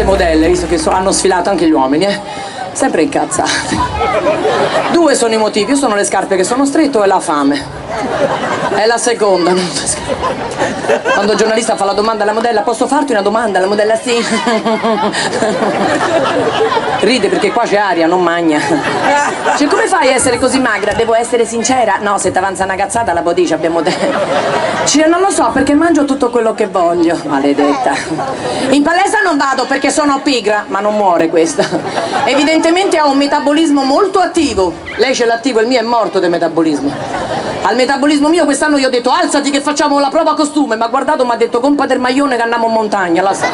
queste modelle, visto che hanno sfilato anche gli uomini, sempre incazzate. Due sono i motivi, io sono le scarpe che sono stretto e la fame. È la seconda. Quando il giornalista fa la domanda alla modella, posso farti una domanda? La modella sì. Ride perché qua c'è aria, non magna. Cioè, come fai a essere così magra? Devo essere sincera? No, se ti avanza una cazzata la bodice abbiamo detto. Cioè, non lo so perché mangio tutto quello che voglio. Maledetta. In palestra non vado perché sono pigra, ma non muore questa. Evidentemente ha un metabolismo molto attivo. Lei ce l'attivo, il mio è morto del metabolismo. Al metabolismo mio quest'anno gli ho detto alzati che facciamo la prova costume, ma guardato mi ha detto compa del maglione che andiamo in montagna, la sa.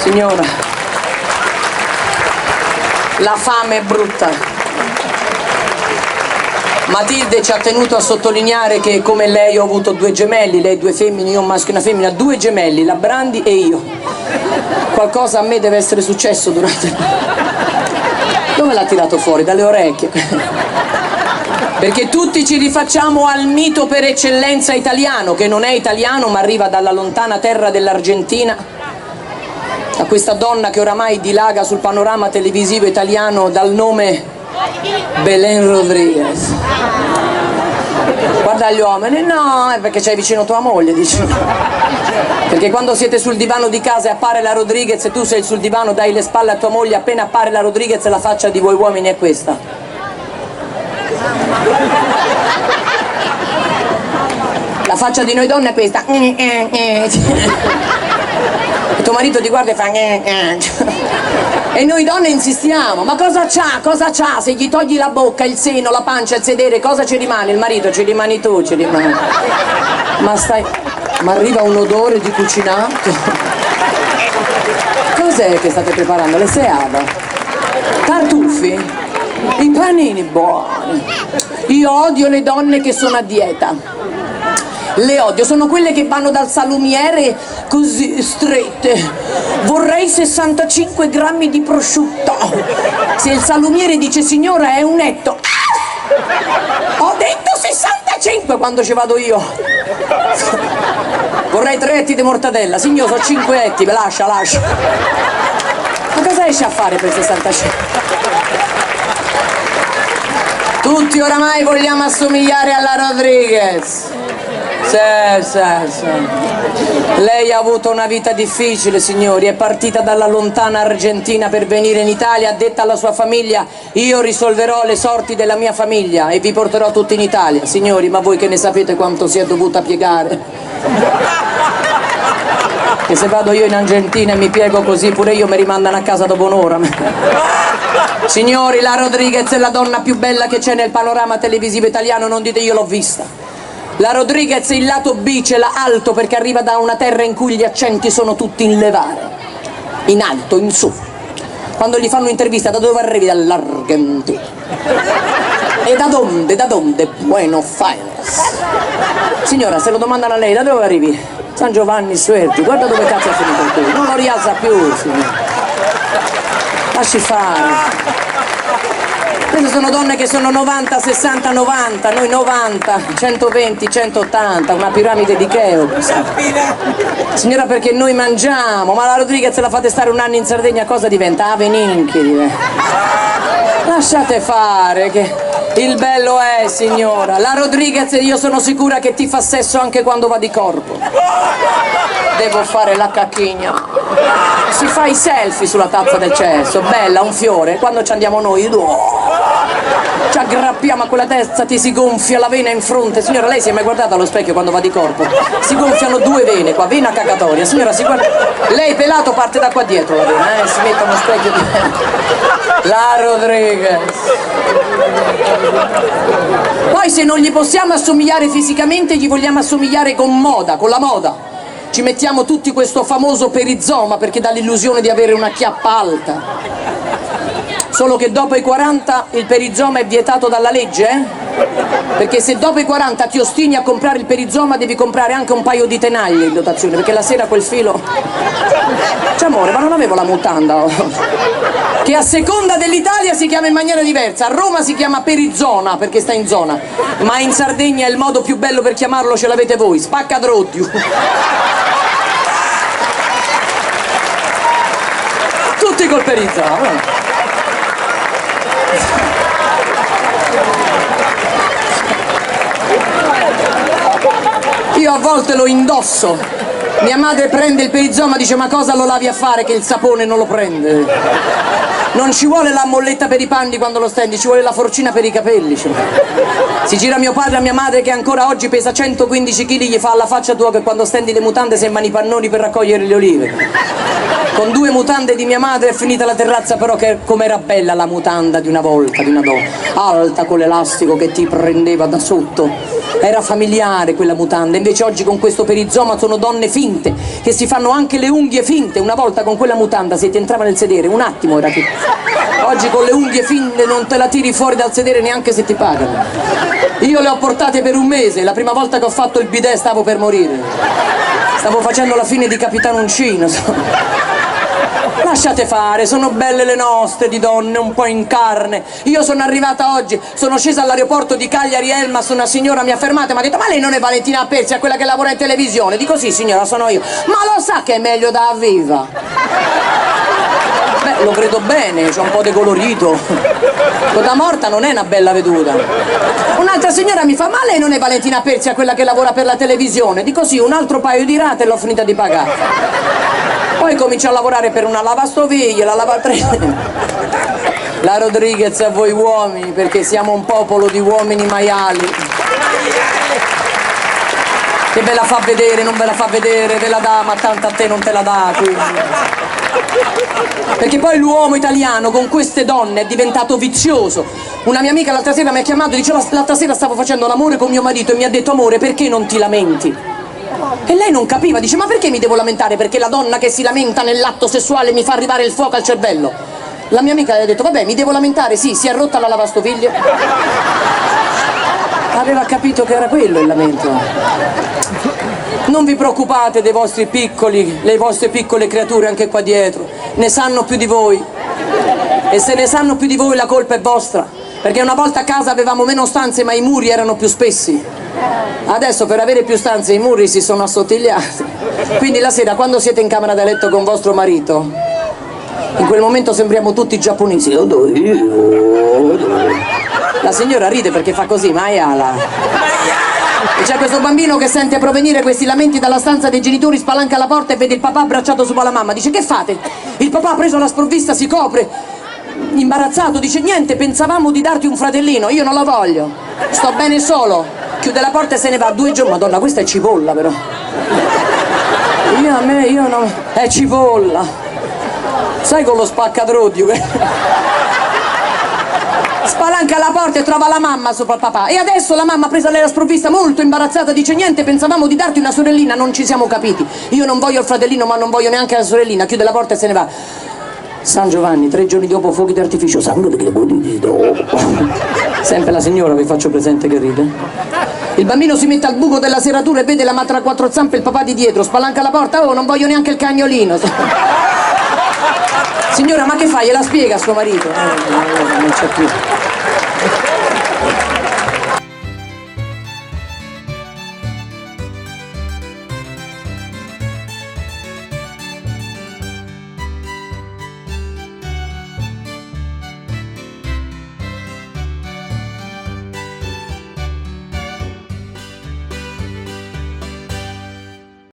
Signora, la fame è brutta. Matilde ci ha tenuto a sottolineare che come lei ho avuto due gemelli, lei due femmine, io un maschio e una femmina, due gemelli, la Brandi e io. Qualcosa a me deve essere successo durante... Dove l'ha tirato fuori? Dalle orecchie. Perché tutti ci rifacciamo al mito per eccellenza italiano, che non è italiano ma arriva dalla lontana terra dell'Argentina, a questa donna che oramai dilaga sul panorama televisivo italiano dal nome Belén Rodríguez. Guarda gli uomini, no, è perché c'hai vicino tua moglie, dici. Perché quando siete sul divano di casa e appare la Rodríguez e tu sei sul divano, dai le spalle a tua moglie, appena appare la Rodríguez la faccia di voi uomini è questa. La faccia di noi donne è questa. E tuo marito ti guarda e fa e noi donne insistiamo. Ma cosa c'ha? Cosa c'ha? Se gli togli la bocca, il seno, la pancia, il sedere, cosa ci rimane? Il marito, ci rimani tu, ci rimani. Ma arriva un odore di cucinato. Cos'è che state preparando? Le seava? Tartufi? I panini buoni. Io odio le donne che sono a dieta. Le odio, sono quelle che vanno dal salumiere così strette. Vorrei 65 grammi di prosciutto. Se il salumiere dice signora è un etto. Ho detto 65 quando ci vado io. Vorrei 3 etti di mortadella. Signor, sono 5 etti, lascia. Ma cosa esce a fare per 65? Tutti oramai vogliamo assomigliare alla Rodríguez. Sì. Lei ha avuto una vita difficile, signori, è partita dalla lontana Argentina per venire in Italia, ha detto alla sua famiglia io risolverò le sorti della mia famiglia e vi porterò tutti in Italia. Signori, ma voi che ne sapete quanto si è dovuta piegare? Che se vado io in Argentina e mi piego così pure io mi rimandano a casa dopo un'ora. Signori, la Rodríguez è la donna più bella che c'è nel panorama televisivo italiano, non dite io l'ho vista. La Rodríguez il lato B ce l'ha alto perché arriva da una terra in cui gli accenti sono tutti in levare, in alto, in su. Quando gli fanno un'intervista, da dove arrivi? Dall'Argentina. E da donde? Buenos Aires. Signora, se lo domandano a lei, da dove arrivi? San Giovanni Suerti, guarda dove cazzo è finito il tuo. Non lo rialza più, signora. Lasci fare. Queste sono donne che sono 90, 60, 90, noi 90, 120, 180, una piramide di Cheops. Signora, perché noi mangiamo, ma la Rodríguez la fate stare un anno in Sardegna, cosa diventa? Ave ninchi diventa. Lasciate fare che il bello è, signora. La Rodríguez io sono sicura che ti fa sesso anche quando va di corpo. Devo fare la cacchigna. Si fa i selfie sulla tazza del cesso, bella, un fiore, quando ci andiamo noi, ci aggrappiamo a quella testa, ti si gonfia la vena in fronte. Signora, lei si è mai guardata allo specchio quando va di corpo? Si gonfiano 2 vene qua, vena cagatoria. Signora, si guarda, lei pelato parte da qua dietro la vena, si mette uno specchio di... La Rodríguez. Poi se non gli possiamo assomigliare fisicamente, gli vogliamo assomigliare con moda, con la moda. Ci mettiamo tutti questo famoso perizoma perché dà l'illusione di avere una chiappa alta. Solo che dopo i 40 il perizoma è vietato dalla legge, Perché se dopo i 40 ti ostini a comprare il perizoma devi comprare anche un paio di tenaglie in dotazione, perché la sera quel filo... C'è amore, ma non avevo la mutanda, che a seconda dell'Italia si chiama in maniera diversa. A Roma si chiama perizona perché sta in zona, ma in Sardegna il modo più bello per chiamarlo ce l'avete voi, spaccadrodio. Così col perizoma. Io a volte lo indosso. Mia madre prende il perizoma e dice: ma cosa lo lavi a fare che il sapone non lo prende? Non ci vuole la molletta per i panni quando lo stendi, ci vuole la forcina per i capelli. Si gira mio padre a mia madre che ancora oggi pesa 115 kg, gli fa alla faccia tua che quando stendi le mutande sembrano i pannoni per raccogliere le olive. Con 2 mutande di mia madre è finita la terrazza, però che com'era bella la mutanda di una volta, di una donna, alta con l'elastico che ti prendeva da sotto. Era familiare quella mutanda, invece oggi con questo perizoma sono donne finte, che si fanno anche le unghie finte. Una volta con quella mutanda se ti entrava nel sedere, un attimo era che... Oggi con le unghie finte non te la tiri fuori dal sedere neanche se ti pagano. Io le ho portate per 1 mese, la prima volta che ho fatto il bidet stavo per morire. Stavo facendo la fine di Capitano Uncino. Lasciate fare, sono belle le nostre di donne, un po' in carne. Io sono arrivata oggi, sono scesa all'aeroporto di Cagliari Elmas, una signora mi ha fermata e mi ha detto: ma lei non è Valentina Persia, quella che lavora in televisione? Dico: sì signora, sono io. Ma lo sa che è meglio da viva? Beh, lo credo bene, c'è un po' di colorito. Da morta non è una bella veduta. Un'altra signora mi fa: ma lei non è Valentina Persia, quella che lavora per la televisione? Dico: sì, un altro paio di rate e l'ho finita di pagare. Poi comincio a lavorare per una lavastoviglie, la lavatrice. La Rodriguez a voi uomini, perché siamo un popolo di uomini maiali. Che ve la fa vedere, non ve la fa vedere, ve la dà, ma tanto a te non te la dà. Quindi. Perché poi l'uomo italiano con queste donne è diventato vizioso. Una mia amica l'altra sera mi ha chiamato e dice: l'altra sera stavo facendo l'amore con mio marito e mi ha detto: amore, perché non ti lamenti? E lei non capiva, dice: ma perché mi devo lamentare? Perché la donna che si lamenta nell'atto sessuale mi fa arrivare il fuoco al cervello. La mia amica le ha detto: vabbè, mi devo lamentare, sì, si è rotta la lavastoviglie. Aveva capito che era quello il lamento. Non vi preoccupate dei vostri piccoli, le vostre piccole creature anche qua dietro, ne sanno più di voi. E se ne sanno più di voi la colpa è vostra, perché una volta a casa avevamo meno stanze ma i muri erano più spessi. Adesso per avere più stanze i muri si sono assottigliati. Quindi la sera quando siete in camera da letto con vostro marito, in quel momento sembriamo tutti giapponesi. La signora ride perché fa così, maiala. E c'è questo bambino che sente provenire questi lamenti dalla stanza dei genitori, spalanca la porta e vede il papà abbracciato sopra la mamma. Dice: che fate? Il papà ha preso la sprovvista, si copre, imbarazzato, dice: niente, pensavamo di darti un fratellino, io non lo voglio, sto bene solo. Chiude la porta e se ne va. 2 giorni, madonna, questa è cipolla però. Io no, è cipolla. Sai con lo spaccadrodio che... Spalanca la porta e trova la mamma sopra il papà. E adesso la mamma, presa lei la sprovvista, molto imbarazzata, dice: niente, pensavamo di darti una sorellina, non ci siamo capiti. Io non voglio il fratellino ma non voglio neanche la sorellina. Chiude la porta e se ne va. San Giovanni, 3 giorni dopo fuochi d'artificio. Sempre la signora, vi faccio presente che ride. Il bambino si mette al buco della serratura e vede la madre a 4 zampe e il papà di dietro. Spalanca la porta: oh, non voglio neanche il cagnolino. Signora, ma che fa? Gliela spiega a suo marito? Non c'è più.